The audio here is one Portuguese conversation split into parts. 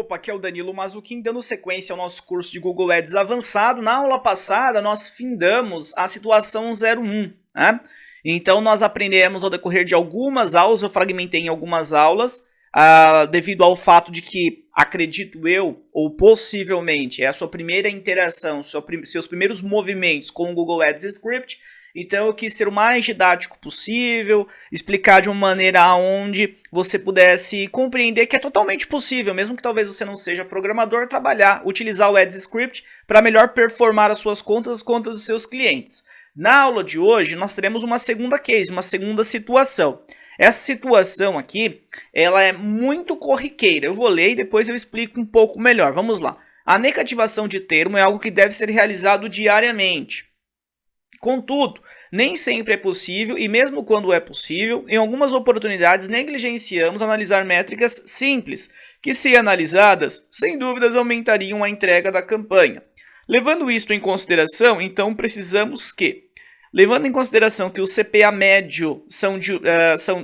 Opa, aqui é o Danilo Mazzucchin, dando sequência ao nosso curso de Google Ads avançado. Na aula passada, nós findamos a situação 01, né? Então, nós aprendemos ao decorrer de algumas aulas, eu fragmentei em algumas aulas, devido ao fato de que, acredito eu, ou possivelmente, é a sua primeira interação, seus primeiros movimentos com o Google Ads Script. Então eu quis ser o mais didático possível, explicar de uma maneira onde você pudesse compreender que é totalmente possível, mesmo que talvez você não seja programador, utilizar o Ads Script para melhor performar as suas contas, as contas dos seus clientes. Na aula de hoje nós teremos uma segunda case, uma segunda situação. Essa situação aqui, ela é muito corriqueira. Eu vou ler e depois eu explico um pouco melhor. Vamos lá. A negativação de termo é algo que deve ser realizado diariamente. Contudo, nem sempre é possível e mesmo quando é possível, em algumas oportunidades negligenciamos analisar métricas simples, que se analisadas, sem dúvidas aumentariam a entrega da campanha. Levando isto em consideração, então precisamos que, levando em consideração que o CPA médio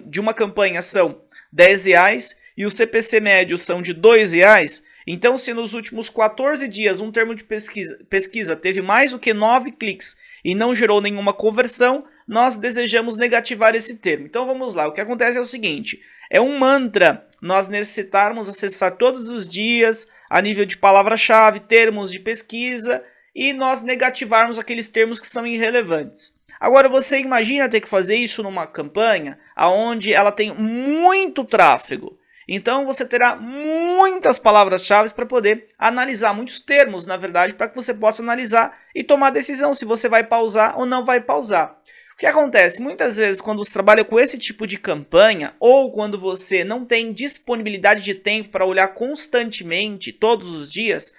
de uma campanha são R$10 e o CPC médio são de R$2, então se nos últimos 14 dias um termo de pesquisa teve mais do que 9 cliques e não gerou nenhuma conversão, nós desejamos negativar esse termo. Então vamos lá, o que acontece é o seguinte, é um mantra nós necessitarmos acessar todos os dias a nível de palavra-chave, termos de pesquisa e nós negativarmos aqueles termos que são irrelevantes. Agora você imagina ter que fazer isso numa campanha onde ela tem muito tráfego. Então você terá muitas palavras-chave para poder analisar, muitos termos, na verdade, para que você possa analisar e tomar a decisão se você vai pausar ou não vai pausar. O que acontece? Muitas vezes quando você trabalha com esse tipo de campanha ou quando você não tem disponibilidade de tempo para olhar constantemente, todos os dias,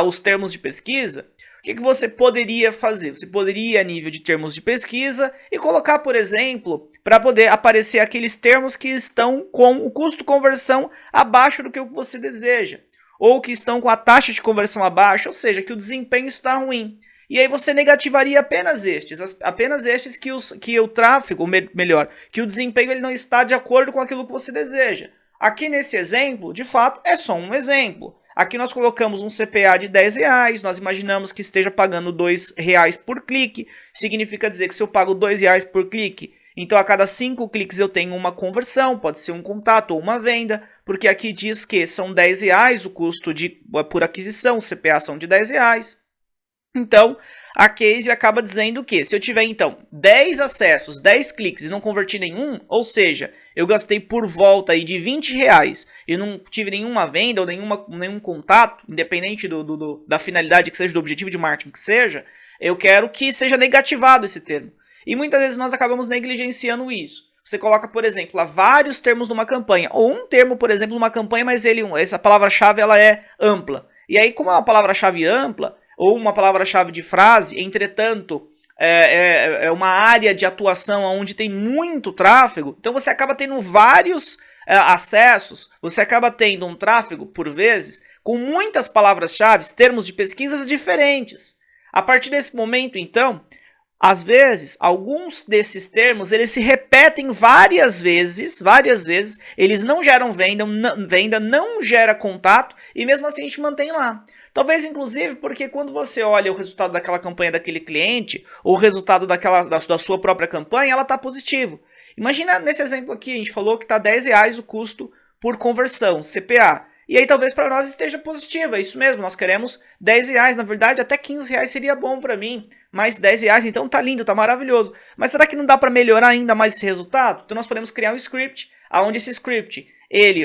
os termos de pesquisa, o que você poderia fazer? Você poderia ir a nível de termos de pesquisa e colocar, por exemplo, para poder aparecer aqueles termos que estão com o custo de conversão abaixo do que você deseja. Ou que estão com a taxa de conversão abaixo, ou seja, que o desempenho está ruim. E aí você negativaria apenas estes que o tráfego, melhor, que o desempenho ele não está de acordo com aquilo que você deseja. Aqui nesse exemplo, de fato, é só um exemplo. Aqui nós colocamos um CPA de R$10, nós imaginamos que esteja pagando R$2 por clique, significa dizer que se eu pago R$2 por clique, então a cada 5 cliques eu tenho uma conversão, pode ser um contato ou uma venda, porque aqui diz que são R$10 o custo por aquisição, o CPA são de R$10. Então, a case acaba dizendo que se eu tiver então 10 acessos, 10 cliques e não converti nenhum, ou seja, eu gastei por volta aí de R$20 e não tive nenhuma venda ou nenhum contato, independente da finalidade que seja, do objetivo de marketing que seja, eu quero que seja negativado esse termo. E muitas vezes nós acabamos negligenciando isso. Você coloca, por exemplo, lá vários termos numa campanha, ou um termo, por exemplo, numa campanha, mas essa palavra-chave ela é ampla. E aí, como é uma palavra-chave ampla, ou uma palavra-chave de frase, entretanto, é uma área de atuação onde tem muito tráfego, então você acaba tendo vários acessos, você acaba tendo um tráfego, por vezes, com muitas palavras-chave, termos de pesquisas diferentes. A partir desse momento, então, às vezes, alguns desses termos, eles se repetem várias vezes, eles não geram venda, não gera contato, e mesmo assim a gente mantém lá. Talvez, inclusive, porque quando você olha o resultado daquela campanha daquele cliente, ou o resultado da sua própria campanha, ela está positivo. Imagina nesse exemplo aqui, a gente falou que está R$10 o custo por conversão, CPA. E aí talvez para nós esteja positivo, é isso mesmo, nós queremos R$10, na verdade até R$15 seria bom para mim, mas R$10 então tá lindo, tá maravilhoso. Mas será que não dá para melhorar ainda mais esse resultado? Então nós podemos criar um script, onde esse script,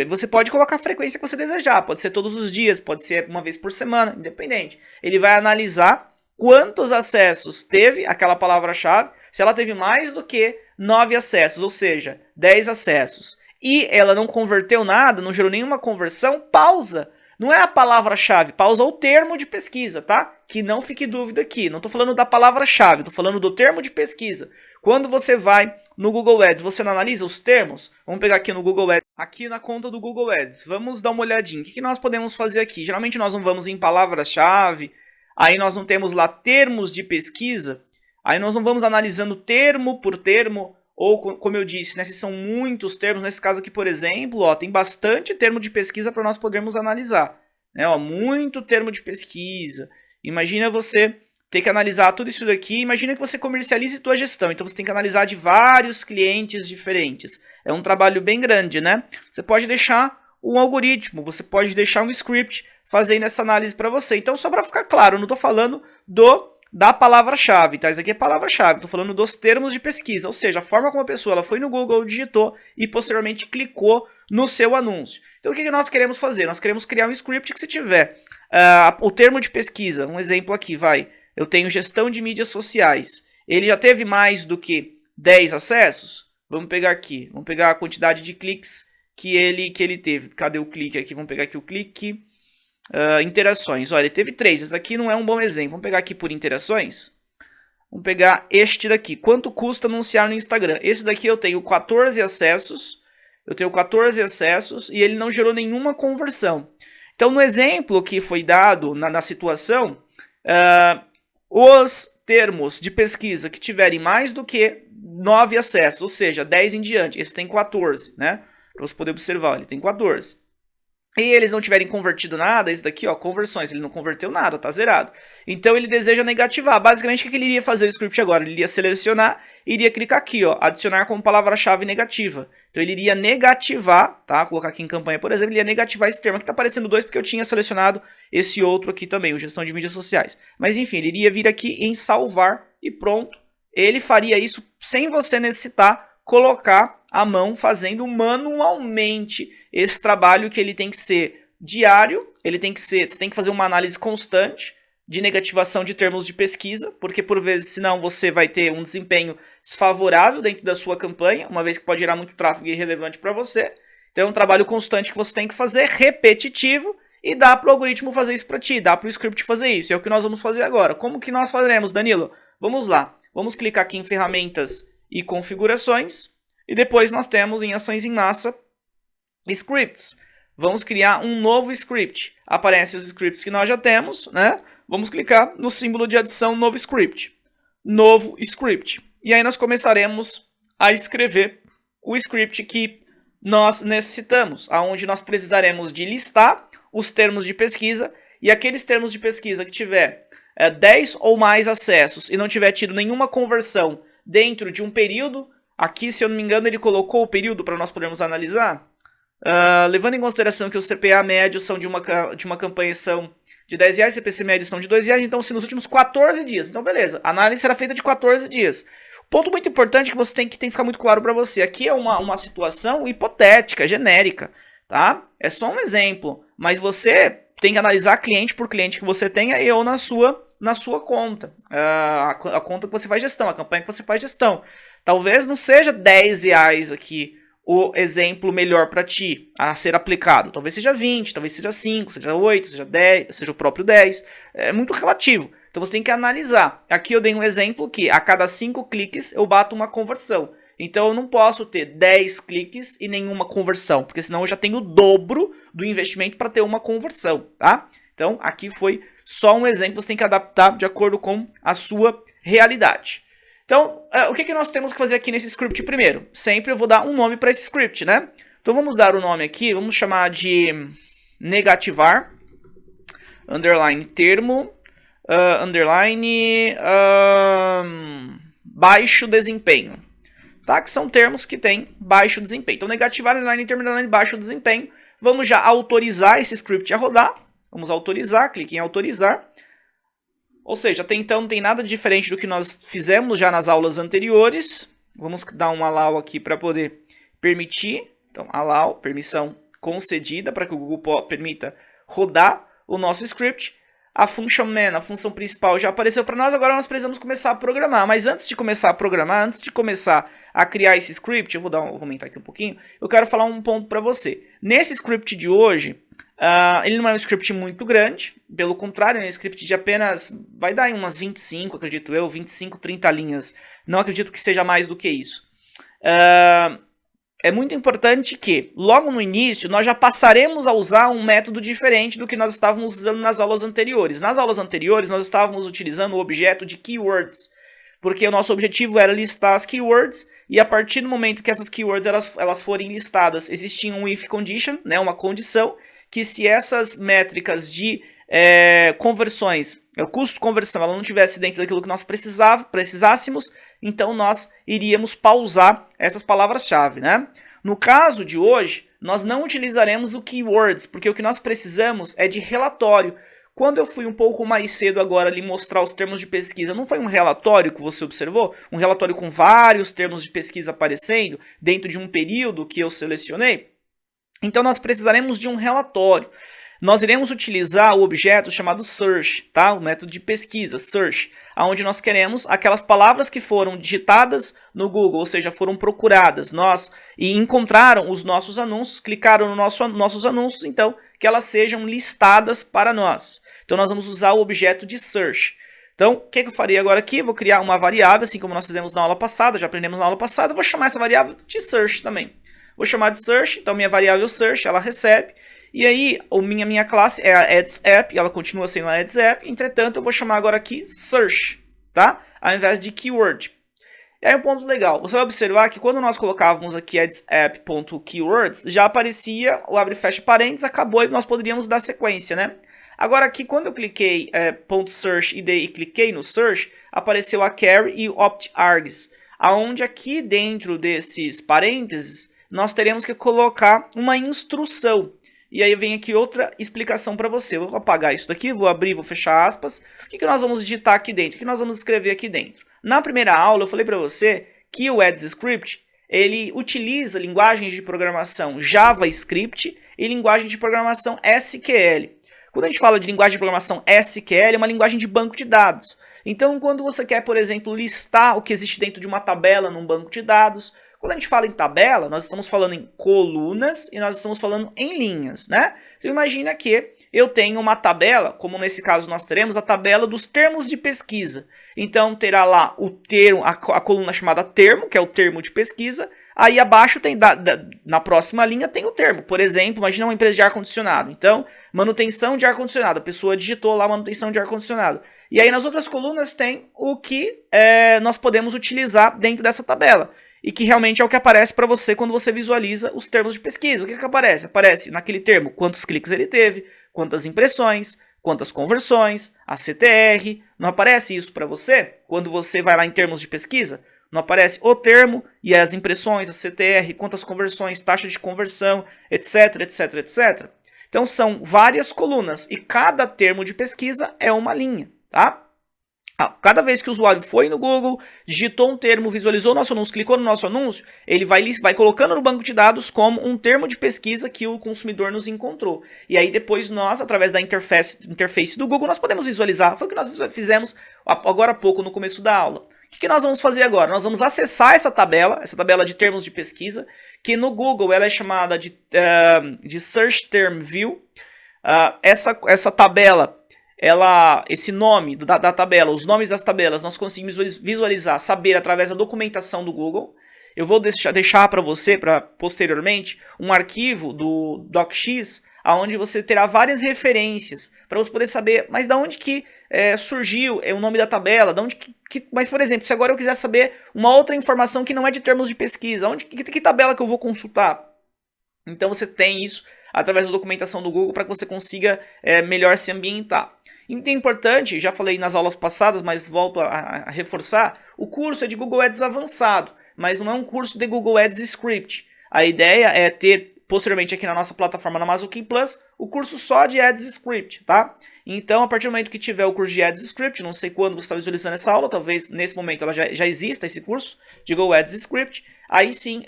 você pode colocar a frequência que você desejar, pode ser todos os dias, pode ser uma vez por semana, independente. Ele vai analisar quantos acessos teve aquela palavra-chave, se ela teve mais do que 9 acessos, ou seja, 10 acessos. E ela não converteu nada, não gerou nenhuma conversão, pausa. Não é a palavra-chave, pausa o termo de pesquisa, tá? Que não fique dúvida aqui, não estou falando da palavra-chave, estou falando do termo de pesquisa. Quando você vai no Google Ads, você não analisa os termos? Vamos pegar aqui no Google Ads, aqui na conta do Google Ads, vamos dar uma olhadinha. O que nós podemos fazer aqui? Geralmente nós não vamos em palavra-chave, aí nós não temos lá termos de pesquisa, aí nós não vamos analisando termo por termo, ou como eu disse, né, se são muitos termos, nesse caso aqui, por exemplo, ó, tem bastante termo de pesquisa para nós podermos analisar. né? Ó, muito termo de pesquisa. Imagina você ter que analisar tudo isso daqui. Imagina que você comercialize tua gestão. Então você tem que analisar de vários clientes diferentes. É um trabalho bem grande, né? Você pode deixar um algoritmo, você pode deixar um script fazendo essa análise para você. Então, só para ficar claro, eu não estou falando da palavra-chave, tá? Isso aqui é palavra-chave, estou falando dos termos de pesquisa, ou seja, a forma como a pessoa ela foi no Google, digitou e posteriormente clicou no seu anúncio. Então, o que nós queremos fazer? Nós queremos criar um script que se tiver o termo de pesquisa, um exemplo aqui, vai, eu tenho gestão de mídias sociais, ele já teve mais do que 10 acessos? Vamos pegar aqui, vamos pegar a quantidade de cliques que ele teve. Cadê o clique aqui? Vamos pegar aqui o clique. Interações. Olha, ele teve 3. Esse daqui não é um bom exemplo. Vamos pegar aqui por interações. Vamos pegar este daqui. Quanto custa anunciar no Instagram? Esse daqui eu tenho 14 acessos. E ele não gerou nenhuma conversão. Então, no exemplo que foi dado na situação, os termos de pesquisa que tiverem mais do que 9 acessos, ou seja, 10 em diante, esse tem 14, né? Para você poder observar, ele tem 14. E eles não tiverem convertido nada, esse daqui, ó, conversões, ele não converteu nada, tá zerado. Então ele deseja negativar. Basicamente, o que ele iria fazer o script agora? Ele iria selecionar e iria clicar aqui, ó, adicionar como palavra-chave negativa. Então ele iria negativar, tá? Vou colocar aqui em campanha, por exemplo, ele ia negativar esse termo. Aqui tá aparecendo 2 porque eu tinha selecionado esse outro aqui também, o gestão de mídias sociais. Mas enfim, ele iria vir aqui em salvar e pronto. Ele faria isso sem você necessitar colocar a mão, fazendo manualmente esse trabalho, que ele tem que ser diário, você tem que fazer uma análise constante de negativação de termos de pesquisa, porque por vezes, senão você vai ter um desempenho desfavorável dentro da sua campanha, uma vez que pode gerar muito tráfego irrelevante para você. Então é um trabalho constante que você tem que fazer, repetitivo, e dá para o algoritmo fazer isso para ti, dá para o script fazer isso. É o que nós vamos fazer agora. Como que nós faremos, Danilo? Vamos lá. Vamos clicar aqui em ferramentas e configurações, e depois nós temos em ações em massa, scripts. Vamos criar um novo script. Aparecem os scripts que nós já temos, né? Vamos clicar no símbolo de adição novo script. Novo script. E aí nós começaremos a escrever o script que nós necessitamos, aonde nós precisaremos de listar os termos de pesquisa, e aqueles termos de pesquisa que tiver 10 ou mais acessos e não tiver tido nenhuma conversão dentro de um período. Aqui, se eu não me engano, ele colocou o período para nós podermos analisar. Levando em consideração que os CPA médios são de uma campanha são de R$10, CPC médio são de R$2, então se nos últimos 14 dias. Então beleza, a análise será feita de 14 dias. Ponto muito importante que você tem que ficar muito claro para você. Aqui é uma situação hipotética, genérica, tá? É só um exemplo, mas você tem que analisar cliente por cliente que você tenha e ou na sua conta. A conta que você faz gestão, a campanha que você faz gestão. Talvez não seja R$10 aqui o exemplo melhor para ti a ser aplicado. Talvez seja 20, talvez seja 5, seja 8, seja 10, seja o próprio 10. É muito relativo. Então você tem que analisar. Aqui eu dei um exemplo que a cada 5 cliques eu bato uma conversão. Então eu não posso ter 10 cliques e nenhuma conversão, porque senão eu já tenho o dobro do investimento para ter uma conversão, tá? Então aqui foi só um exemplo, você tem que adaptar de acordo com a sua realidade. Então, o que nós temos que fazer aqui nesse script primeiro? Sempre eu vou dar um nome para esse script, né? Então vamos dar o nome aqui, vamos chamar de negativar, underline termo, underline baixo desempenho. Tá? Que são termos que têm baixo desempenho. Então negativar, underline termo, underline baixo desempenho. Vamos já autorizar esse script a rodar. Vamos autorizar, clique em autorizar. Ou seja, até então não tem nada diferente do que nós fizemos já nas aulas anteriores. Vamos dar um allow aqui para poder permitir. Então, allow, permissão concedida para que o Google permita rodar o nosso script. A function main, a função principal, já apareceu para nós. Agora nós precisamos começar a programar. Mas antes de começar a programar, antes de começar a criar esse script, eu vou aumentar aqui um pouquinho. Eu quero falar um ponto para você. Nesse script de hoje, ele não é um script muito grande, pelo contrário, é um script de apenas, vai dar em umas 25, acredito eu, 25, 30 linhas. Não acredito que seja mais do que isso. É muito importante que, logo no início, nós já passaremos a usar um método diferente do que nós estávamos usando nas aulas anteriores. Nas aulas anteriores, nós estávamos utilizando o objeto de keywords, porque o nosso objetivo era listar as keywords, e a partir do momento que essas keywords elas forem listadas, existia um if condition, né, uma condição, que se essas métricas de conversões, o custo de conversão, ela não tivesse dentro daquilo que nós precisássemos, então nós iríamos pausar essas palavras-chave, né? No caso de hoje, nós não utilizaremos o keywords, porque o que nós precisamos é de relatório. Quando eu fui um pouco mais cedo agora ali mostrar os termos de pesquisa, não foi um relatório que você observou? Um relatório com vários termos de pesquisa aparecendo dentro de um período que eu selecionei? Então nós precisaremos de um relatório. Nós iremos utilizar o objeto chamado search, tá? O método de pesquisa, search, onde nós queremos aquelas palavras que foram digitadas no Google, ou seja, foram procuradas, e encontraram os nossos anúncios, clicaram nos nossos anúncios, então que elas sejam listadas para nós. Então nós vamos usar o objeto de search. Então, o que eu faria agora aqui? Vou criar uma variável, assim como nós fizemos na aula passada, já aprendemos na aula passada, vou chamar essa variável de search também. Vou chamar de search, então minha variável search, ela recebe. E aí, minha classe é a Ads App, ela continua sendo a Ads App, entretanto, eu vou chamar agora aqui Search, tá? Ao invés de Keyword. E aí um ponto legal, você vai observar que quando nós colocávamos aqui adsapp.keywords, já aparecia o abre e fecha parênteses, acabou e nós poderíamos dar sequência, né? Agora aqui, quando eu cliquei .search e cliquei no Search, apareceu a Query e o opt-args, aonde aqui dentro desses parênteses, nós teremos que colocar uma instrução. E aí vem aqui outra explicação para você. Eu vou apagar isso daqui, vou abrir, vou fechar aspas. O que nós vamos digitar aqui dentro? O que nós vamos escrever aqui dentro? Na primeira aula eu falei para você que o Ads Script, ele utiliza linguagens de programação JavaScript e linguagem de programação SQL. Quando a gente fala de linguagem de programação SQL, é uma linguagem de banco de dados. Então, quando você quer, por exemplo, listar o que existe dentro de uma tabela num banco de dados, quando a gente fala em tabela, nós estamos falando em colunas e nós estamos falando em linhas, né? Então imagina que eu tenho uma tabela, como nesse caso nós teremos a tabela dos termos de pesquisa. Então terá lá o termo, a coluna chamada termo, que é o termo de pesquisa. Aí abaixo tem, na próxima linha tem o termo. Por exemplo, imagina uma empresa de ar-condicionado. Então, manutenção de ar-condicionado. A pessoa digitou lá manutenção de ar-condicionado. E aí nas outras colunas tem o que nós podemos utilizar dentro dessa tabela. E que realmente é o que aparece para você quando você visualiza os termos de pesquisa. O que aparece? Aparece naquele termo quantos cliques ele teve, quantas impressões, quantas conversões, a CTR. Não aparece isso para você quando você vai lá em termos de pesquisa? Não aparece o termo e as impressões, a CTR, quantas conversões, taxa de conversão, etc, etc, etc. Então são várias colunas e cada termo de pesquisa é uma linha, tá? Cada vez que o usuário foi no Google, digitou um termo, visualizou o nosso anúncio, clicou no nosso anúncio, ele vai colocando no banco de dados como um termo de pesquisa que o consumidor nos encontrou. E aí depois nós, através da interface do Google, nós podemos visualizar. Foi o que nós fizemos agora há pouco no começo da aula. O que nós vamos fazer agora? Nós vamos acessar essa tabela de termos de pesquisa, que no Google ela é chamada de Search Term View. Essa tabela, esse nome da tabela, os nomes das tabelas, nós conseguimos visualizar, saber através da documentação do Google. Eu vou deixar para você, posteriormente, um arquivo do DocX, onde você terá várias referências, para você poder saber, mas da onde que surgiu o nome da tabela, mas, por exemplo, se agora eu quiser saber uma outra informação que não é de termos de pesquisa, que tabela que eu vou consultar? Então você tem isso através da documentação do Google para que você consiga melhor se ambientar. Então é importante, já falei nas aulas passadas, mas volto a reforçar, o curso é de Google Ads avançado, mas não é um curso de Google Ads Script. A ideia é ter, posteriormente aqui na nossa plataforma na Amazon Plus, o curso só de Ads Script, tá? Então, a partir do momento que tiver o curso de Ads Script, não sei quando você está visualizando essa aula, talvez nesse momento ela já exista esse curso de Google Ads Script, aí sim,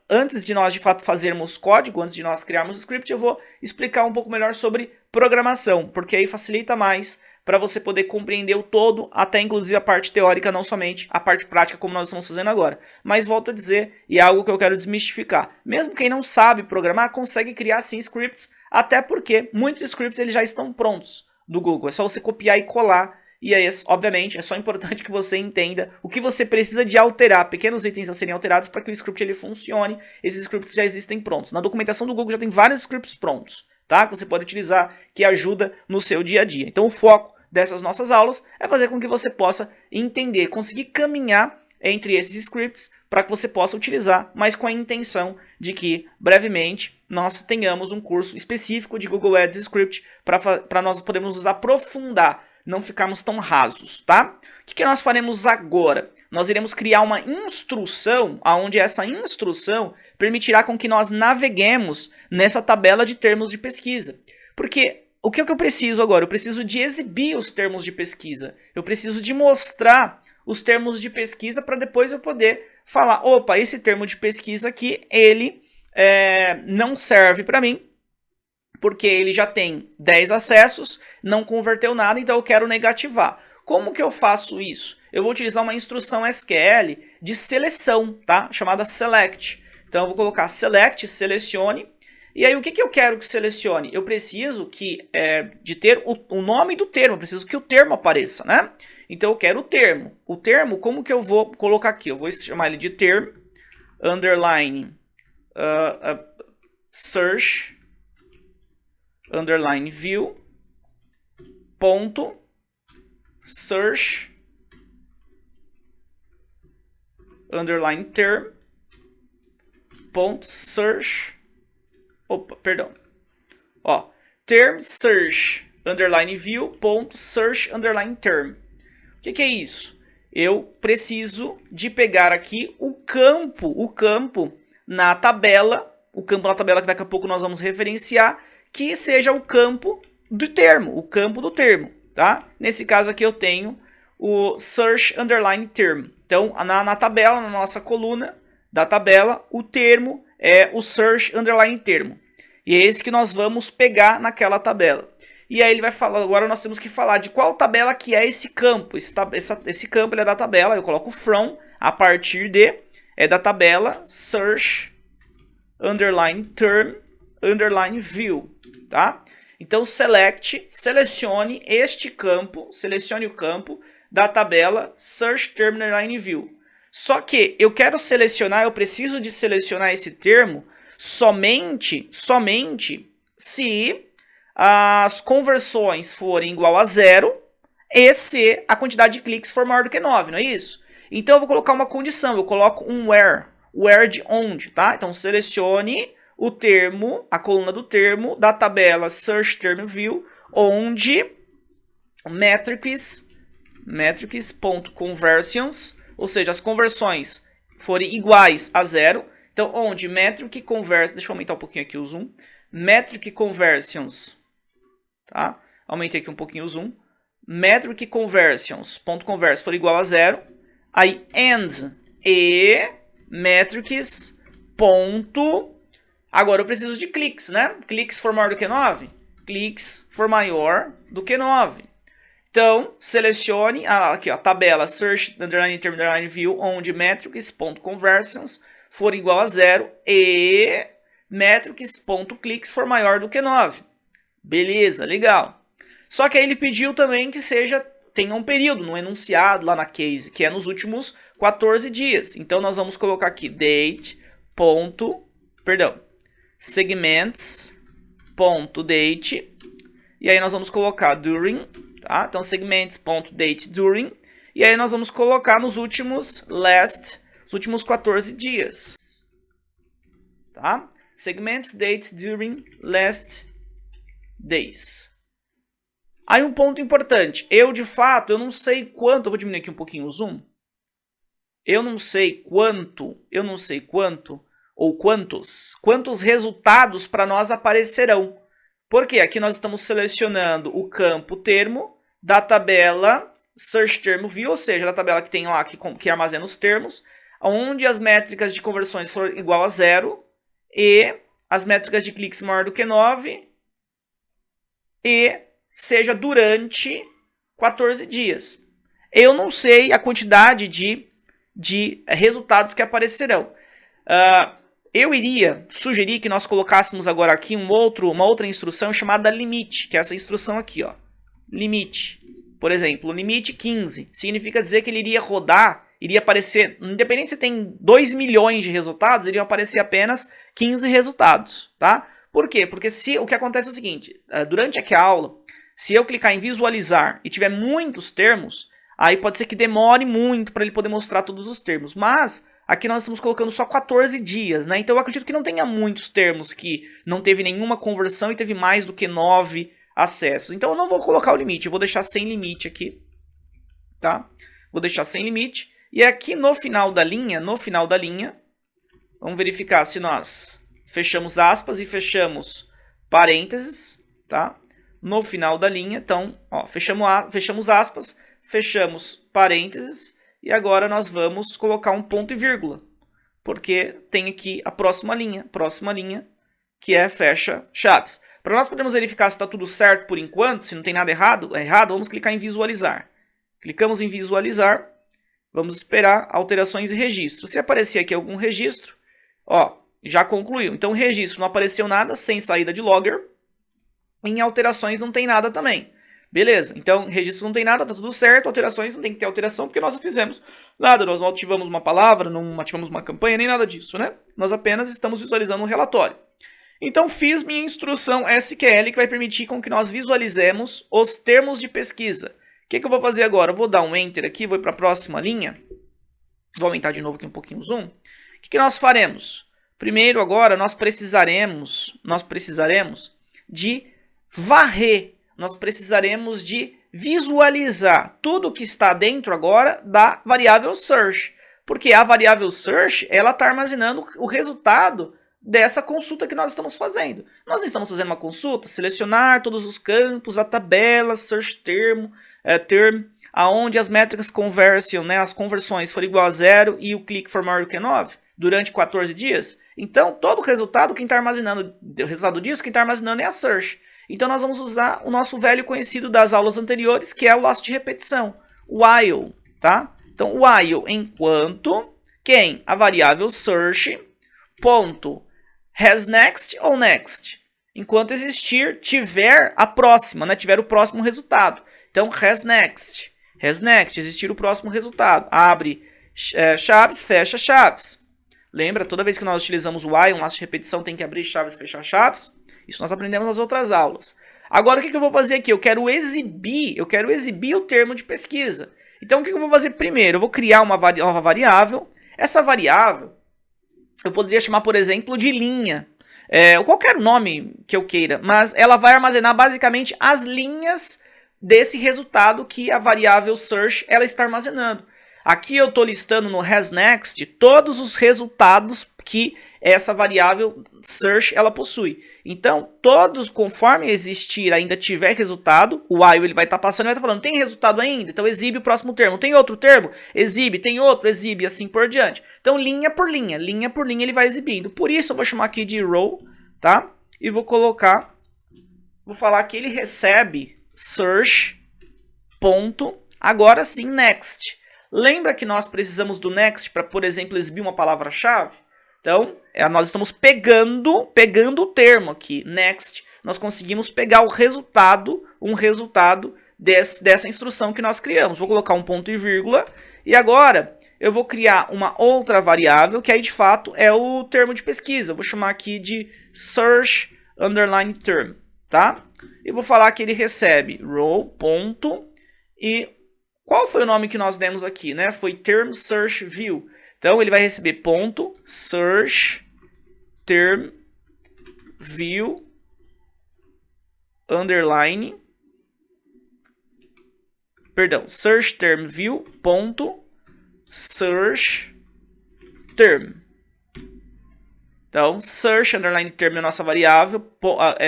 antes de nós de fato fazermos código, antes de nós criarmos o script, eu vou explicar um pouco melhor sobre programação, porque aí facilita mais para você poder compreender o todo, até inclusive a parte teórica, não somente a parte prática como nós estamos fazendo agora. Mas volto a dizer, e é algo que eu quero desmistificar, mesmo quem não sabe programar, consegue criar sim scripts, até porque muitos scripts eles já estão prontos do Google, é só você copiar e colar. E aí, obviamente, é só importante que você entenda o que você precisa de alterar, pequenos itens a serem alterados para que o script ele funcione. Esses scripts já existem prontos. Na documentação do Google já tem vários scripts prontos, tá? Que você pode utilizar, que ajuda no seu dia a dia. Então o foco dessas nossas aulas é fazer com que você possa entender, conseguir caminhar entre esses scripts para que você possa utilizar, mas com a intenção de que brevemente nós tenhamos um curso específico de Google Ads Script para nós podermos nos aprofundar, não ficarmos tão rasos, tá? O que nós faremos agora? Nós iremos criar uma instrução, onde essa instrução permitirá com que nós naveguemos nessa tabela de termos de pesquisa. Porque o que eu preciso agora? Eu preciso de exibir os termos de pesquisa. Eu preciso de mostrar os termos de pesquisa para depois eu poder falar, opa, esse termo de pesquisa aqui, ele não serve para mim, porque ele já tem 10 acessos, não converteu nada, então eu quero negativar. Como que eu faço isso? Eu vou utilizar uma instrução SQL de seleção, tá? Chamada select. Então eu vou colocar select, selecione. E aí o que eu quero que selecione? Eu preciso de ter o nome do termo, eu preciso que o termo apareça, né? Então eu quero o termo. O termo, como que eu vou colocar aqui? Eu vou chamar ele de term, underline, search, underline view, ponto, search, underline term, ponto, search, term, search, underline view, ponto, search, underline term. O que é isso? Eu preciso de pegar aqui o campo na tabela, que daqui a pouco nós vamos referenciar, que seja o campo do termo, tá? Nesse caso aqui eu tenho o search underline term. Então, na tabela, na nossa coluna da tabela, o termo é o search underline termo. E é esse que nós vamos pegar naquela tabela. E aí ele vai falar, agora nós temos que falar de qual tabela que é esse campo. Esse campo ele é da tabela, eu coloco from, a partir de, da tabela search underline term underline view, tá? Então selecione este campo, selecione o campo da tabela search term underline view. Só que eu quero selecionar, eu preciso de selecionar esse termo somente se as conversões forem igual a 0 e se a quantidade de cliques for maior do que 9, não é isso? Então eu vou colocar uma condição, eu coloco um where de onde, tá? Então selecione o termo, a coluna do termo da tabela search term view, onde metrics.conversions, ou seja, as conversões forem iguais a 0. Então, onde metric conversions, deixa eu aumentar um pouquinho aqui o zoom, metric conversions, tá? Aumentei aqui um pouquinho o zoom, metric conversions, .convers for igual a 0, aí and e metrics ponto, agora eu preciso de cliques, né? Cliques for maior do que 9, cliques for maior do que 9. Então, selecione aqui, a tabela search underline term underline view, onde metrics.conversions for igual a 0 e metrics.cliques for maior do que 9. Beleza, legal. Só que aí ele pediu também que tenha um período no enunciado lá na case, que é nos últimos 14 dias. Então nós vamos colocar aqui segments.date, e aí nós vamos colocar during, tá? Então segments.date during, e aí nós vamos colocar nos últimos 14 dias, tá? Segments date during last days. Aí um ponto importante, eu não sei quanto, eu vou diminuir aqui um pouquinho o zoom, eu não sei quanto, ou quantos resultados para nós aparecerão. Porque aqui nós estamos selecionando o campo termo da tabela search term view, ou seja, da tabela que tem lá, que armazena os termos, onde as métricas de conversões forem igual a 0 e as métricas de cliques maior do que 9 e seja durante 14 dias. Eu não sei a quantidade de resultados que aparecerão. Eu iria sugerir que nós colocássemos agora aqui uma outra instrução chamada limite, que é essa instrução aqui, ó. Limite. Por exemplo, limite 15. Significa dizer que ele iria rodar, iria aparecer, independente se tem 2 milhões de resultados, iriam aparecer apenas 15 resultados, tá? Por quê? Porque o que acontece é o seguinte, durante aqui a aula, se eu clicar em visualizar e tiver muitos termos, aí pode ser que demore muito para ele poder mostrar todos os termos. Mas aqui nós estamos colocando só 14 dias, né? Então eu acredito que não tenha muitos termos que não teve nenhuma conversão e teve mais do que 9 acessos. Então eu não vou colocar o limite, eu vou deixar sem limite aqui, tá? Vou deixar sem limite. E aqui no final da linha, vamos verificar se nós fechamos aspas e fechamos parênteses, tá? No final da linha, então, ó, fechamos aspas, fechamos parênteses e agora nós vamos colocar um ponto e vírgula, porque tem aqui a próxima linha, que é fecha chaves. Para nós podermos verificar se está tudo certo por enquanto, se não tem nada errado, vamos clicar em visualizar. Clicamos em visualizar, vamos esperar alterações e registro. Se aparecer aqui algum registro, ó, já concluiu. Então, registro não apareceu nada, sem saída de logger. Em alterações não tem nada também. Beleza, então registro não tem nada, tá tudo certo. Alterações não tem que ter alteração, porque nós não fizemos nada. Nós não ativamos uma palavra, não ativamos uma campanha, nem nada disso, né? Nós apenas estamos visualizando um relatório. Então, fiz minha instrução SQL, que vai permitir com que nós visualizemos os termos de pesquisa. O que eu vou fazer agora? Eu vou dar um Enter aqui, vou para a próxima linha. Vou aumentar de novo aqui um pouquinho o zoom. O que nós faremos? Primeiro, agora, nós precisaremos de varrer. Nós precisaremos de visualizar tudo que está dentro agora da variável search. Porque a variável search, ela está armazenando o resultado dessa consulta que nós estamos fazendo. Nós não estamos fazendo uma consulta, selecionar todos os campos, a tabela, search term, aonde as métricas conversion, né, as conversões foram igual a 0 e o click for more than 9 durante 14 dias. Então, todo o resultado, quem está armazenando, o resultado disso, quem está armazenando é a search. Então, nós vamos usar o nosso velho conhecido das aulas anteriores, que é o laço de repetição, o while, tá? Então, o while enquanto quem? A variável search, ponto, has next ou next. Enquanto existir, tiver a próxima, né? Tiver o próximo resultado. Então, has next, existir o próximo resultado. Abre chaves, fecha chaves. Lembra, toda vez que nós utilizamos o while, um laço de repetição tem que abrir chaves e fechar chaves. Isso nós aprendemos nas outras aulas. Agora, o que eu vou fazer aqui? Eu quero exibir o termo de pesquisa. Então, o que eu vou fazer primeiro? Eu vou criar uma nova variável. Essa variável, eu poderia chamar, por exemplo, de linha. Qualquer nome que eu queira, mas ela vai armazenar basicamente as linhas desse resultado que a variável search ela está armazenando. Aqui eu estou listando no hasNext todos os resultados que essa variável search ela possui. Então, todos, conforme existir, ainda tiver resultado, o while ele vai estar passando e vai estar falando, tem resultado ainda? Então, exibe o próximo termo. Tem outro termo? Exibe. Tem outro? Exibe, assim por diante. Então, linha por linha ele vai exibindo. Por isso, eu vou chamar aqui de row, tá? E vou falar que ele recebe search, ponto, agora sim, next. Lembra que nós precisamos do next para, por exemplo, exibir uma palavra-chave? Então, nós estamos pegando o termo aqui, next, nós conseguimos pegar um resultado dessa instrução que nós criamos. Vou colocar um ponto e vírgula, e agora eu vou criar uma outra variável, que aí de fato é o termo de pesquisa. Eu vou chamar aqui de search underline term, tá? E vou falar que ele recebe row, ponto, e qual foi o nome que nós demos aqui, né? Foi term search view. Então, ele vai receber ponto, search, term, view, underline, search term view, ponto, search term. Então, search, underline, term é a nossa variável,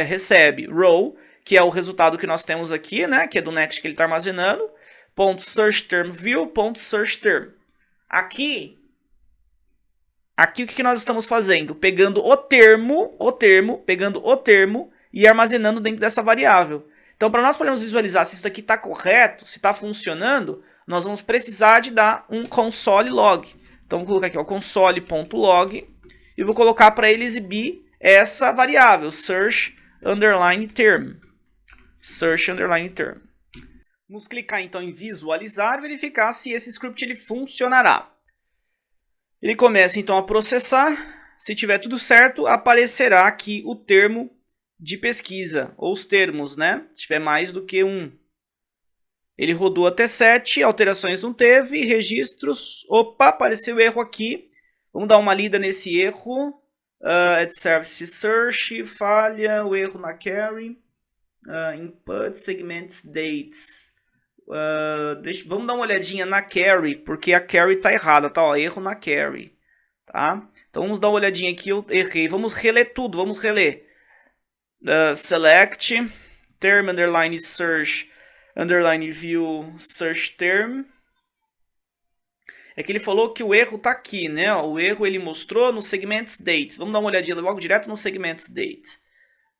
recebe row, que é o resultado que nós temos aqui, né? Que é do next que ele está armazenando, ponto, search term view, ponto, search term. Aqui o que nós estamos fazendo? Pegando o termo e armazenando dentro dessa variável. Então, para nós podermos visualizar se isso aqui está correto, se está funcionando, nós vamos precisar de dar um console log. Então, vou colocar aqui o console.log e vou colocar para ele exibir essa variável, search underline term. Search underline term. Vamos clicar então em visualizar e verificar se esse script ele funcionará. Ele começa então a processar, se tiver tudo certo, aparecerá aqui o termo de pesquisa, ou os termos, né? Se tiver mais do que um. Ele rodou até 7, alterações não teve, registros, opa, apareceu erro aqui. Vamos dar uma lida nesse erro. Add Service Search, falha, o erro na Carry. Input, Segments, Dates. Vamos dar uma olhadinha na Carry, porque a Carry está errada, tá? Ó, erro na Carry, tá? Então vamos dar uma olhadinha aqui, eu errei. Vamos reler tudo, vamos reler. Select, Term, Underline Search, Underline View, Search Term. É que ele falou que o erro tá aqui, né? O erro ele mostrou no Segments Date. Vamos dar uma olhadinha logo direto no Segments Date.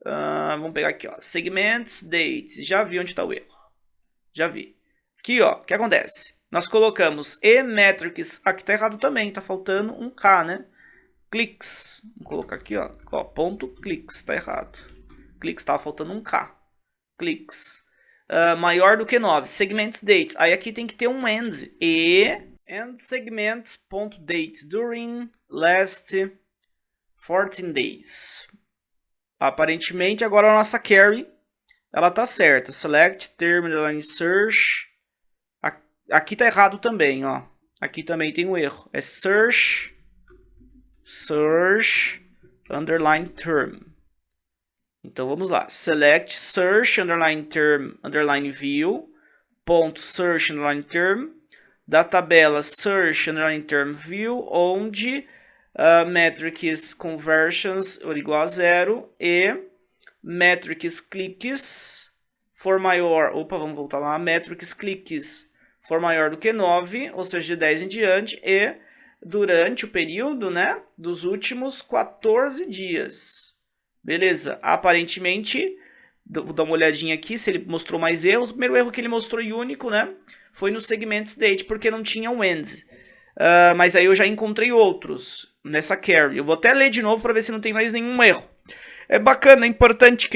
Vamos pegar aqui, ó. Segments Date. Já vi onde está o erro. Já vi. Aqui, ó. O que acontece? Nós colocamos e-metrics. Aqui tá errado também. Tá faltando um K, né? Clicks. Vamos colocar aqui, ó. Ponto clicks. Tá errado. Clicks. Tava faltando um K. Clicks. Maior do que 9. Segments Date. Aí aqui tem que ter um end. And segments.date during last 14 days. Aparentemente agora a nossa carry ela tá certa. Select term underline search. Aqui tá errado também, ó. Aqui também tem um erro. É search underline term. Então vamos lá. Select search underline term underline view ponto search underline term da tabela search underline term view, onde metrics conversions igual a 0 e metrics cliques for maior, vamos voltar lá, metrics cliques for maior do que 9, ou seja, de 10 em diante, e durante o período, né, dos últimos 14 dias. Beleza, aparentemente, vou dar uma olhadinha aqui se ele mostrou mais erros. O primeiro erro que ele mostrou e único, né, foi no Segments Date, porque não tinha um end. Mas aí eu já encontrei outros nessa carry. Eu vou até ler de novo para ver se não tem mais nenhum erro. É bacana, é importante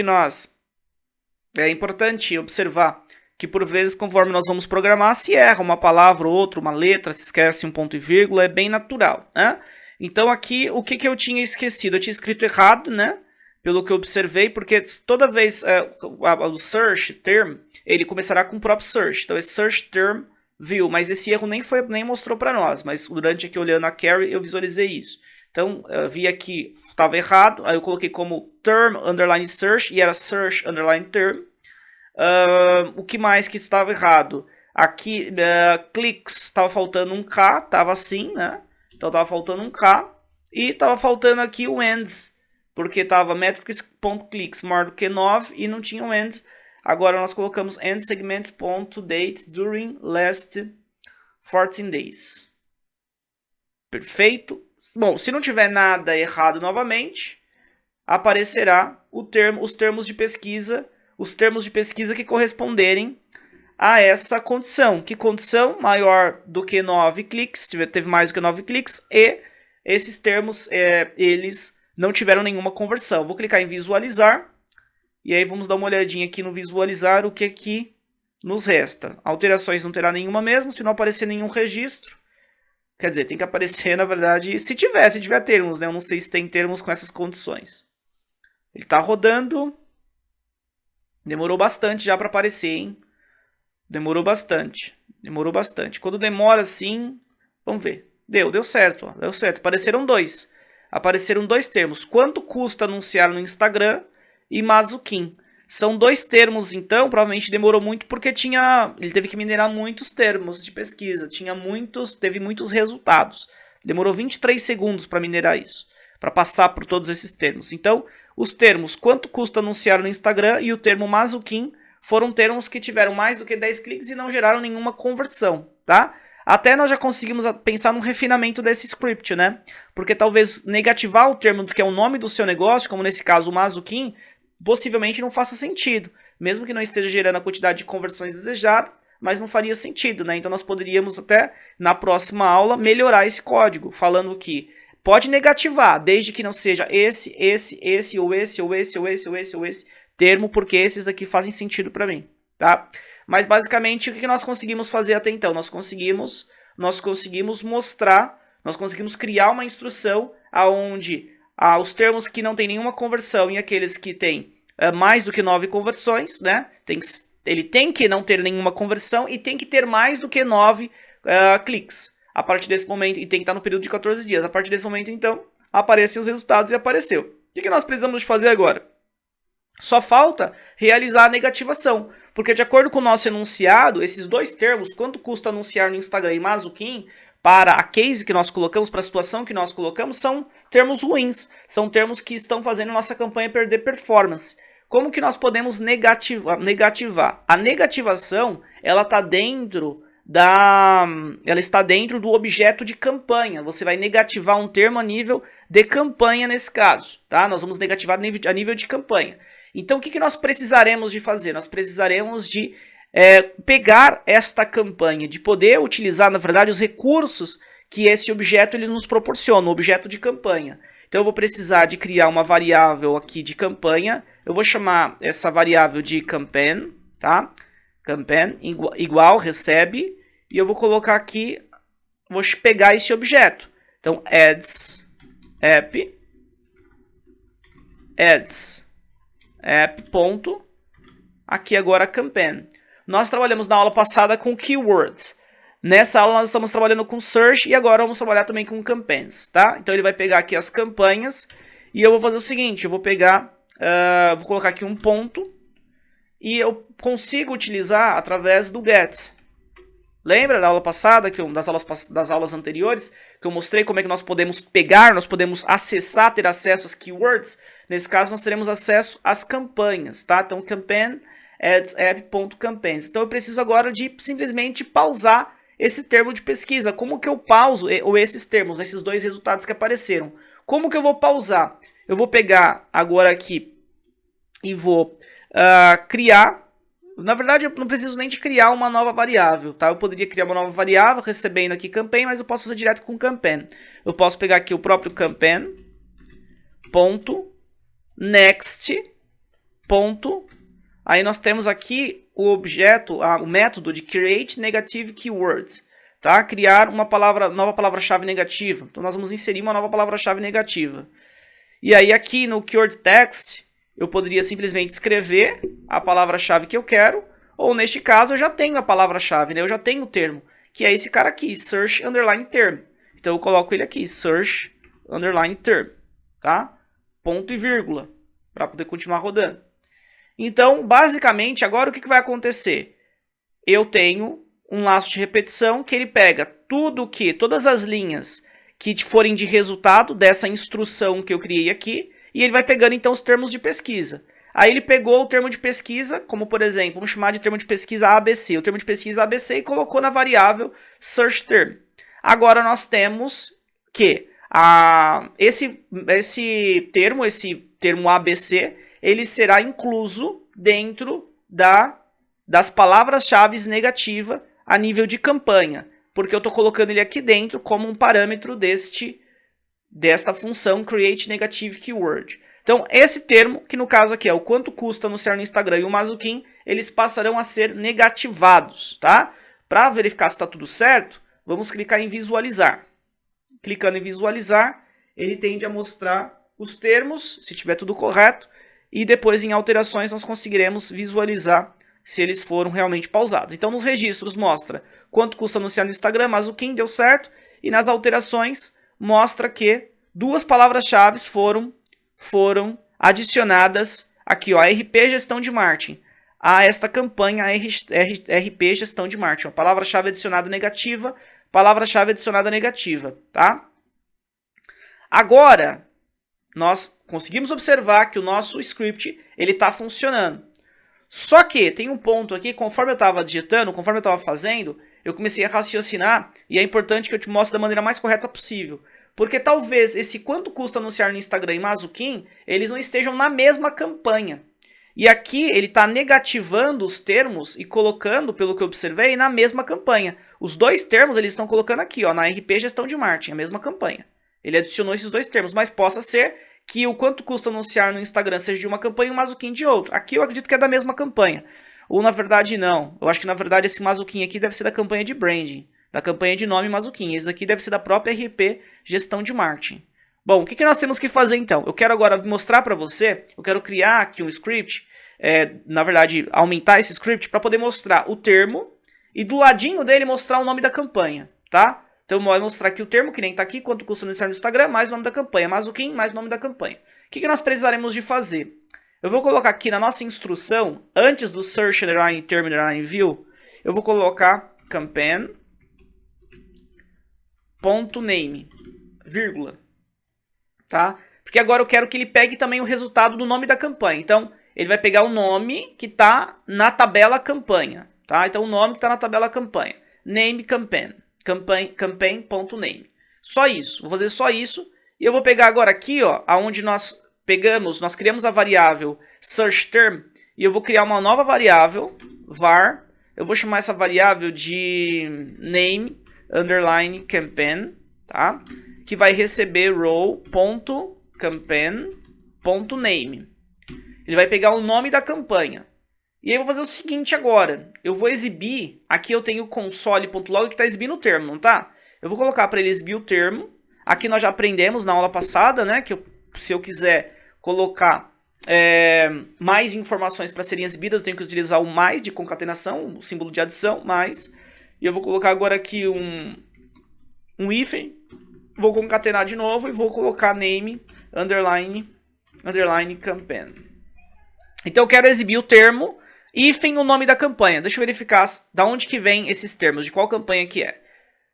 observar que por vezes, conforme nós vamos programar, se erra uma palavra ou outra, uma letra, se esquece um ponto e vírgula, é bem natural, né? Então aqui, o que eu tinha esquecido? Eu tinha escrito errado, né? Pelo que eu observei, porque toda vez o search term, ele começará com o próprio search. Então é search term view, mas esse erro nem mostrou para nós, mas durante aqui olhando a carry eu visualizei isso. Então eu vi aqui, estava errado, aí eu coloquei como term underline search e era search underline term. O que mais que estava errado? Aqui, clicks, estava faltando um K, estava assim, né? Então estava faltando um K e estava faltando aqui o ends, porque estava metrics.clicks maior do que 9 e não tinha um end. Agora nós colocamos end segments.date during last 14 days. Perfeito. Bom, se não tiver nada errado novamente, aparecerá os termos de pesquisa que corresponderem a essa condição. Que condição? Maior do que 9 cliques, teve mais do que 9 cliques, e esses termos, eles não tiveram nenhuma conversão. Vou clicar em visualizar, e aí vamos dar uma olhadinha aqui no visualizar, o que aqui nos resta. Alterações não terá nenhuma mesmo, se não aparecer nenhum registro. Quer dizer, tem que aparecer, na verdade, se tiver termos, né? Eu não sei se tem termos com essas condições. Ele está rodando. Demorou bastante já para aparecer, hein? Demorou bastante. Quando demora assim, vamos ver. Deu certo, ó. Deu certo. Apareceram dois termos. Quanto custa anunciar no Instagram e Mazuquim? São dois termos, então, provavelmente demorou muito porque ele teve que minerar muitos termos de pesquisa. Teve muitos resultados. Demorou 23 segundos para minerar isso, para passar por todos esses termos. Então, os termos quanto custa anunciar no Instagram e o termo Mazuquim foram termos que tiveram mais do que 10 cliques e não geraram nenhuma conversão, tá? Até nós já conseguimos pensar num refinamento desse script, né? Porque talvez negativar o termo que é o nome do seu negócio, como nesse caso o Mazuquim, possivelmente não faça sentido. Mesmo que não esteja gerando a quantidade de conversões desejada, mas não faria sentido, né? Então nós poderíamos até, na próxima aula, melhorar esse código, falando que pode negativar, desde que não seja esse termo, porque esses aqui fazem sentido para mim, tá? Mas basicamente o que nós conseguimos fazer até então? Nós conseguimos mostrar, nós conseguimos criar uma instrução aonde os termos que não tem nenhuma conversão e aqueles que têm mais do que 9 conversões, né? Ele tem que não ter nenhuma conversão e tem que ter mais do que 9 cliques. A partir desse momento, e tem que estar no período de 14 dias. A partir desse momento, então, aparecem os resultados e apareceu. O que nós precisamos fazer agora? Só falta realizar a negativação. Porque de acordo com o nosso enunciado, esses dois termos, quanto custa anunciar no Instagram e Mazuquim, para a case que nós colocamos, para a situação que nós colocamos, são termos ruins. São termos que estão fazendo a nossa campanha perder performance. Como que nós podemos negativar? A negativação, ela está dentro do objeto de campanha. Você vai negativar um termo a nível de campanha nesse caso, tá? Nós vamos negativar a nível de campanha. Então, o que nós precisaremos de fazer? Nós precisaremos de pegar esta campanha, de poder utilizar, na verdade, os recursos que esse objeto ele nos proporciona, o objeto de campanha. Então, eu vou precisar de criar uma variável aqui de campanha. Eu vou chamar essa variável de campaign, tá? Campaign igual recebe, e eu vou colocar aqui, vou pegar esse objeto. Então, ads app ponto, aqui agora campaign. Nós trabalhamos na aula passada com keywords. Nessa aula nós estamos trabalhando com search e agora vamos trabalhar também com campaigns, tá? Então ele vai pegar aqui as campanhas e eu vou fazer o seguinte, eu vou pegar, vou colocar aqui um ponto e eu consigo utilizar através do get. Lembra da aula passada, das aulas anteriores, que eu mostrei como é que nós podemos pegar, nós podemos acessar, ter acesso às keywords? Nesse caso, nós teremos acesso às campanhas, tá? Então, campaign, ads, app.campaigns. Então, eu preciso agora de simplesmente pausar esse termo de pesquisa. Como que eu pauso esses termos, esses dois resultados que apareceram? Como que eu vou pausar? Eu vou pegar agora aqui e vou criar. Na verdade, eu não preciso nem de criar uma nova variável, tá? Eu poderia criar uma nova variável recebendo aqui campaign, mas eu posso fazer direto com campaign. Eu posso pegar aqui o próprio campaign, ponto, next, ponto. Aí nós temos aqui o objeto, o método de create negative keyword, tá? Criar uma nova palavra-chave negativa. Então nós vamos inserir uma nova palavra-chave negativa. E aí aqui no keyword text, eu poderia simplesmente escrever a palavra-chave que eu quero, ou neste caso eu já tenho a palavra-chave, né? Eu já tenho o termo, que é esse cara aqui, search underline term. Então eu coloco ele aqui, search underline term, tá? Ponto e vírgula, para poder continuar rodando. Então, basicamente, agora o que vai acontecer? Eu tenho um laço de repetição que ele pega todas as linhas que forem de resultado dessa instrução que eu criei aqui, e ele vai pegando, então, os termos de pesquisa. Aí ele pegou o termo de pesquisa, como, por exemplo, vamos chamar de termo de pesquisa ABC. O termo de pesquisa ABC e colocou na variável search term. Agora nós temos que esse termo ABC, ele será incluso dentro das palavras-chave negativas a nível de campanha. Porque eu estou colocando ele aqui dentro como um parâmetro desta função create negative keyword. Então, esse termo, que no caso aqui é o quanto custa anunciar no Instagram e o Mazuquim, eles passarão a ser negativados, tá? Para verificar se está tudo certo, vamos clicar em visualizar. Clicando em visualizar, ele tende a mostrar os termos, se tiver tudo correto, e depois em alterações nós conseguiremos visualizar se eles foram realmente pausados. Então, nos registros mostra quanto custa anunciar no Instagram, Mazuquim, deu certo, e nas alterações mostra que duas palavras-chave foram adicionadas aqui, ó, RP Gestão de Marketing, a esta campanha RP Gestão de Marketing. Palavra-chave adicionada negativa, palavra-chave adicionada negativa, tá? Agora, nós conseguimos observar que o nosso script ele está funcionando. Só que tem um ponto aqui, conforme eu estava digitando, conforme eu estava fazendo, eu comecei a raciocinar e é importante que eu te mostre da maneira mais correta possível. Porque talvez esse quanto custa anunciar no Instagram e Mazuquim, eles não estejam na mesma campanha. E aqui ele está negativando os termos e colocando, pelo que eu observei, na mesma campanha. Os dois termos eles estão colocando aqui, ó, na RP Gestão de Marketing, a mesma campanha. Ele adicionou esses dois termos, mas possa ser que o quanto custa anunciar no Instagram seja de uma campanha e o Mazuquim de outra. Aqui eu acredito que é da mesma campanha. Ou na verdade não. Eu acho que na verdade esse Mazuquim aqui deve ser da campanha de branding. Da campanha de nome Mazuquim. Esse daqui deve ser da própria RP Gestão de Marketing. Bom, o que nós temos que fazer então? Eu quero agora mostrar para você, eu quero criar aqui um script na verdade, aumentar esse script para poder mostrar o termo e do ladinho dele mostrar o nome da campanha, tá? Então eu vou mostrar aqui o termo, que nem está aqui, quanto custa anunciar no Instagram, mais o nome da campanha, Mazuquim, mais o nome da campanha. O que nós precisaremos de fazer? Eu vou colocar aqui na nossa instrução, antes do search underline term underline view, eu vou colocar campaign.name, vírgula, tá? Porque agora eu quero que ele pegue também o resultado do nome da campanha. Então, ele vai pegar o nome que está na tabela campanha, tá? Então, o nome que está na tabela campanha. Name campaign. Campaign.name. Só isso. Vou fazer só isso. E eu vou pegar agora aqui, ó, onde nós criamos a variável searchTerm. E eu vou criar uma nova variável, var. Eu vou chamar essa variável de name underline campaign, tá? Que vai receber row.campaign.name. Ele vai pegar o nome da campanha. E aí eu vou fazer o seguinte agora. Eu vou exibir, aqui eu tenho o console.log que está exibindo o termo, não tá? Eu vou colocar para ele exibir o termo. Aqui nós já aprendemos na aula passada, né? Que se eu quiser colocar mais informações para serem exibidas, eu tenho que utilizar o mais de concatenação, o símbolo de adição, mais. E eu vou colocar agora aqui um hífen. Vou concatenar de novo e vou colocar name underline campaign. Então eu quero exibir o termo hífen o nome da campanha. Deixa eu verificar da onde que vem esses termos, de qual campanha que é.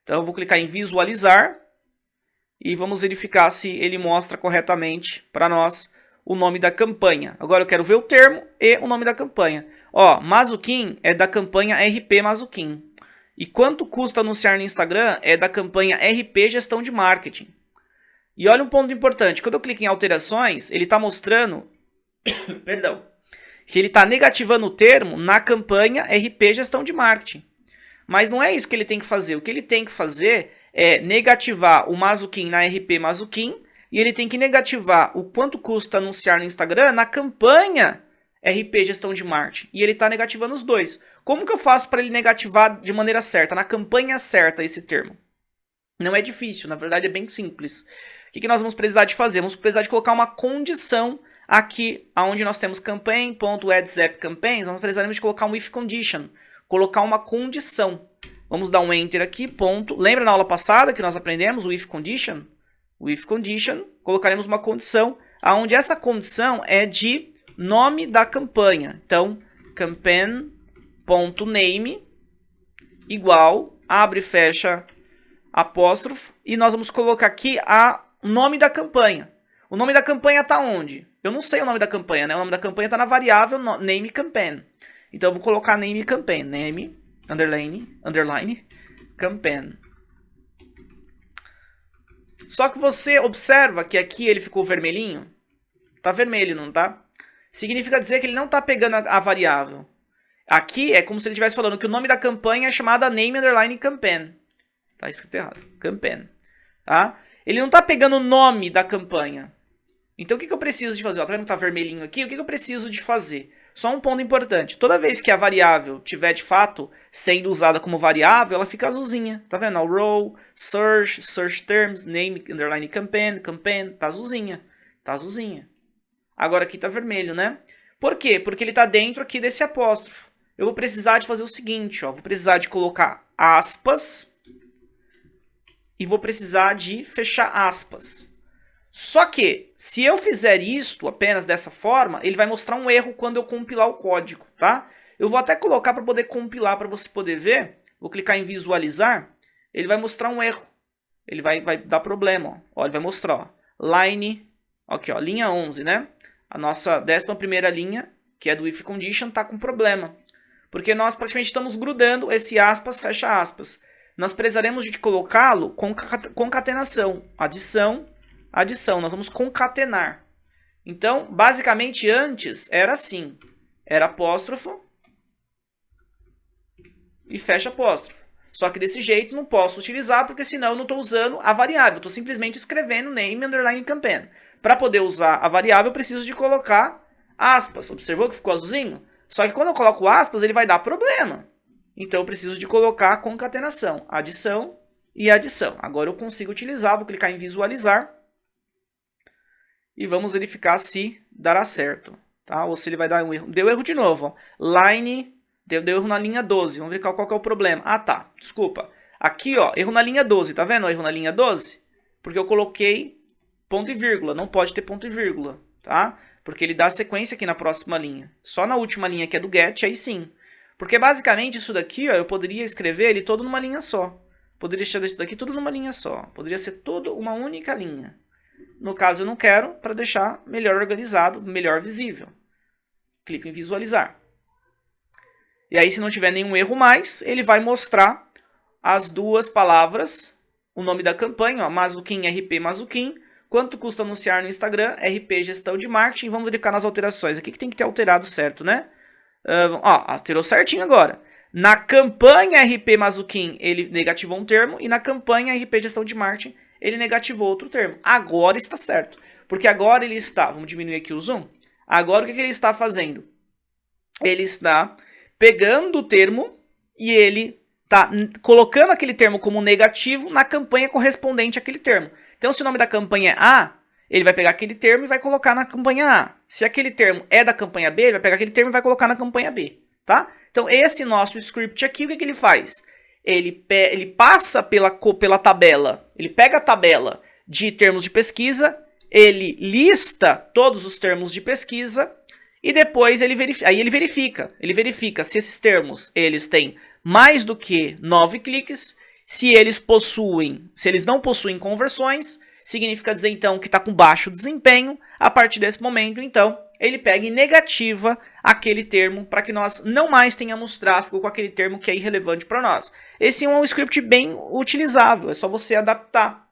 Então eu vou clicar em visualizar e vamos verificar se ele mostra corretamente para nós o nome da campanha. Agora eu quero ver o termo e o nome da campanha. Ó, Mazuquim é da campanha RP Mazuquim. E quanto custa anunciar no Instagram é da campanha RP Gestão de Marketing. E olha um ponto importante. Quando eu clico em alterações, ele está mostrando perdão, que ele está negativando o termo na campanha RP Gestão de Marketing. Mas não é isso que ele tem que fazer. O que ele tem que fazer é negativar o Mazuquim na RP Mazuquim e ele tem que negativar o quanto custa anunciar no Instagram na campanha RP Gestão de Marketing. E ele está negativando os dois. Como que eu faço para ele negativar de maneira certa, na campanha certa, esse termo? Não é difícil, na verdade é bem simples. O que nós vamos precisar de fazer? Vamos precisar de colocar uma condição aqui, onde nós temos campaign.addZapCampaigns, nós precisaremos de colocar um if condition, colocar uma condição. Vamos dar um enter aqui, ponto. Lembra na aula passada que nós aprendemos o if condition? O if condition, colocaremos uma condição, onde essa condição é de nome da campanha. Então, campaign.name igual, abre e fecha, apóstrofo, e nós vamos colocar aqui o nome da campanha. O nome da campanha está onde? Eu não sei o nome da campanha, né? O nome da campanha está na variável name campaign. Então eu vou colocar name campaign, name underline campaign. Só que você observa que aqui ele ficou vermelhinho. Tá vermelho, não tá? Significa dizer que ele não está pegando a variável. Aqui é como se ele estivesse falando que o nome da campanha é chamada name underline campaign. Tá escrito errado. Campaign. Tá? Ele não está pegando o nome da campanha. Então o que eu preciso de fazer? Ó, tá vendo que tá vermelhinho aqui? O que eu preciso de fazer? Só um ponto importante. Toda vez que a variável tiver de fato sendo usada como variável, ela fica azulzinha. Tá vendo? O row, search terms, name, underline campaign, tá azulzinha. Tá azulzinha. Agora aqui tá vermelho, né? Por quê? Porque ele tá dentro aqui desse apóstrofo. Eu vou precisar de fazer o seguinte, ó. Vou precisar de colocar aspas e vou precisar de fechar aspas. Só que, se eu fizer isto apenas dessa forma, ele vai mostrar um erro quando eu compilar o código, tá? Eu vou até colocar para poder compilar, para você poder ver. Vou clicar em visualizar, ele vai mostrar um erro. Ele vai dar problema, ó. Ele vai mostrar, ó, line, aqui, ó, linha 11, né? A nossa 11ª linha, que é do if condition, tá com problema. Porque nós praticamente estamos grudando esse aspas, fecha aspas. Nós precisaremos de colocá-lo com concatenação, adição, nós vamos concatenar. Então, basicamente, antes era assim. Era apóstrofo e fecha apóstrofo. Só que desse jeito não posso utilizar, porque senão eu não estou usando a variável. Estou simplesmente escrevendo name underline campaign. Para poder usar a variável, eu preciso de colocar aspas. Observou que ficou azulzinho? Só que quando eu coloco aspas, ele vai dar problema. Então eu preciso de colocar concatenação, adição e adição. Agora eu consigo utilizar, vou clicar em visualizar. E vamos verificar se dará certo, tá? Ou se ele vai dar um erro. Deu erro de novo, ó. Line, deu erro na linha 12. Vamos ver qual que é o problema. Ah, tá, desculpa. Aqui, ó, erro na linha 12, tá vendo? Erro na linha 12? Porque eu coloquei ponto e vírgula, não pode ter ponto e vírgula, tá? Porque ele dá sequência aqui na próxima linha. Só na última linha que é do get, aí sim. Porque basicamente isso daqui, ó, eu poderia escrever ele todo numa linha só. Poderia deixar isso daqui tudo numa linha só. Poderia ser tudo uma única linha. No caso eu não quero, para deixar melhor organizado, melhor visível. Clico em visualizar. E aí se não tiver nenhum erro mais, ele vai mostrar as duas palavras, o nome da campanha, ó, Mazuquim, RP Mazuquim. Quanto custa anunciar no Instagram? RP Gestão de Marketing. Vamos verificar nas alterações. Aqui que tem que ter alterado certo, né? Ó, alterou certinho agora. Na campanha RP Mazuquim, ele negativou um termo. E na campanha RP Gestão de Marketing, ele negativou outro termo. Agora está certo. Porque agora ele está... Vamos diminuir aqui o zoom. Agora o que ele está fazendo? Ele está pegando o termo e ele está colocando aquele termo como negativo na campanha correspondente àquele termo. Então, se o nome da campanha é A, ele vai pegar aquele termo e vai colocar na campanha A. Se aquele termo é da campanha B, ele vai pegar aquele termo e vai colocar na campanha B, tá? Então, esse nosso script aqui, o que ele faz? Ele passa pela tabela, ele pega a tabela de termos de pesquisa, ele lista todos os termos de pesquisa e depois ele verifica se esses termos eles têm mais do que 9 cliques. Se eles não possuem conversões, significa dizer então que está com baixo desempenho. A partir desse momento, então, ele pega e negativa aquele termo para que nós não mais tenhamos tráfego com aquele termo que é irrelevante para nós. Esse é um script bem utilizável, é só você adaptar.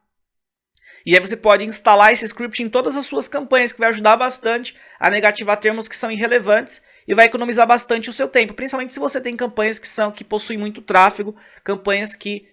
E aí você pode instalar esse script em todas as suas campanhas, que vai ajudar bastante a negativar termos que são irrelevantes e vai economizar bastante o seu tempo, principalmente se você tem campanhas que possuem muito tráfego, campanhas que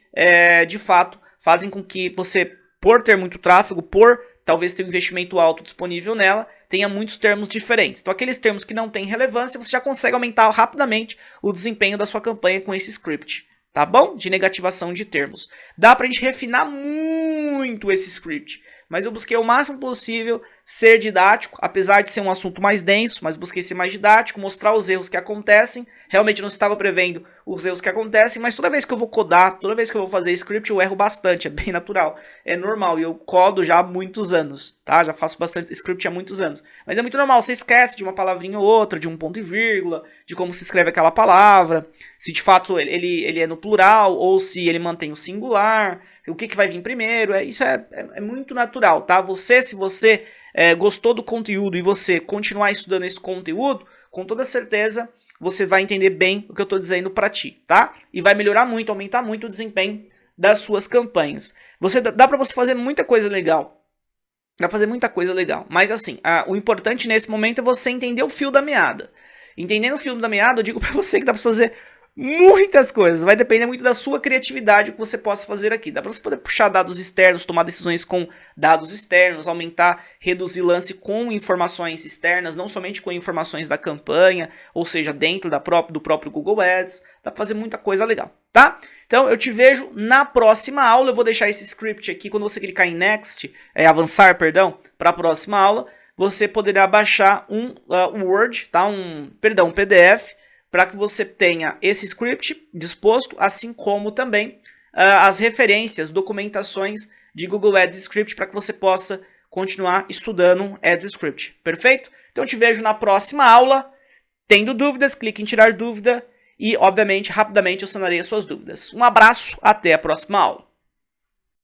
de fato fazem com que você, por ter muito tráfego, por talvez ter um investimento alto disponível nela, tenha muitos termos diferentes. Então aqueles termos que não têm relevância, você já consegue aumentar rapidamente o desempenho da sua campanha com esse script, tá bom? De negativação de termos. Dá pra gente refinar muito esse script, mas eu busquei o máximo possível ser didático, apesar de ser um assunto mais denso, mas busquei ser mais didático, mostrar os erros que acontecem. Realmente não estava prevendo os erros que acontecem, mas toda vez que eu vou codar, toda vez que eu vou fazer script, eu erro bastante, é bem natural, é normal, e eu codo já há muitos anos, tá? Já faço bastante script há muitos anos. Mas é muito normal, você esquece de uma palavrinha ou outra, de um ponto e vírgula, de como se escreve aquela palavra, se de fato ele é no plural, ou se ele mantém o singular, o que vai vir primeiro, isso é muito natural, tá? Se você gostou do conteúdo e você continuar estudando esse conteúdo, com toda certeza você vai entender bem o que eu estou dizendo para ti, tá? E vai melhorar muito, aumentar muito o desempenho das suas campanhas. Dá para você fazer muita coisa legal. Dá pra fazer muita coisa legal. Mas assim, o importante nesse momento é você entender o fio da meada. Entendendo o fio da meada, eu digo para você que dá para fazer muitas coisas, vai depender muito da sua criatividade o que você possa fazer aqui. Dá para você poder puxar dados externos, tomar decisões com dados externos, aumentar, reduzir lance com informações externas, não somente com informações da campanha, ou seja, dentro do próprio Google Ads. Dá para fazer muita coisa legal, tá? Então eu te vejo na próxima aula. Eu vou deixar esse script aqui, quando você clicar em Next, avançar, perdão, para a próxima aula, você poderá baixar um Word, tá? um PDF, para que você tenha esse script disposto, assim como também as referências, documentações de Google Ads Script, para que você possa continuar estudando Ads Script. Perfeito? Então eu te vejo na próxima aula. Tendo dúvidas, clique em tirar dúvida e, obviamente, rapidamente eu sanarei as suas dúvidas. Um abraço, até a próxima aula.